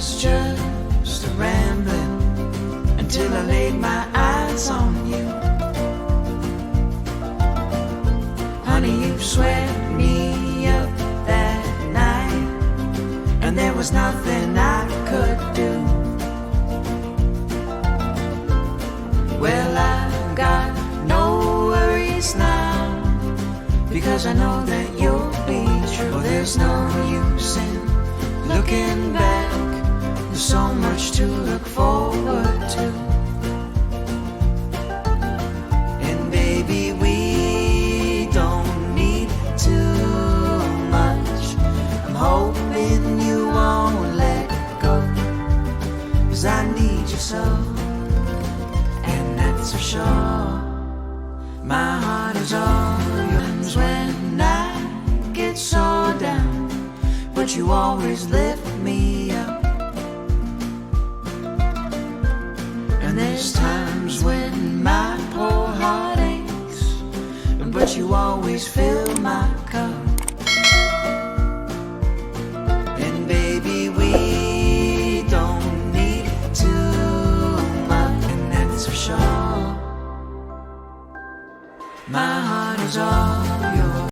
was just a rambling until I laid my eyes on you. Honey, you swept me up that night, and there was nothing I could do. Well, I got no worries now, because I know that you'll be true. Well, there's no use in looking back, there's so much to look forward to. And baby, we don't need too much. I'm hoping you won't let go, 'cause I need you so, and that's for sure. My heart is all yours when I get so down, but you always lift me up. And there's times when my poor heart aches, but you always fill my cup. And baby, we don't need too much, and that's for sure. My heart is all yours.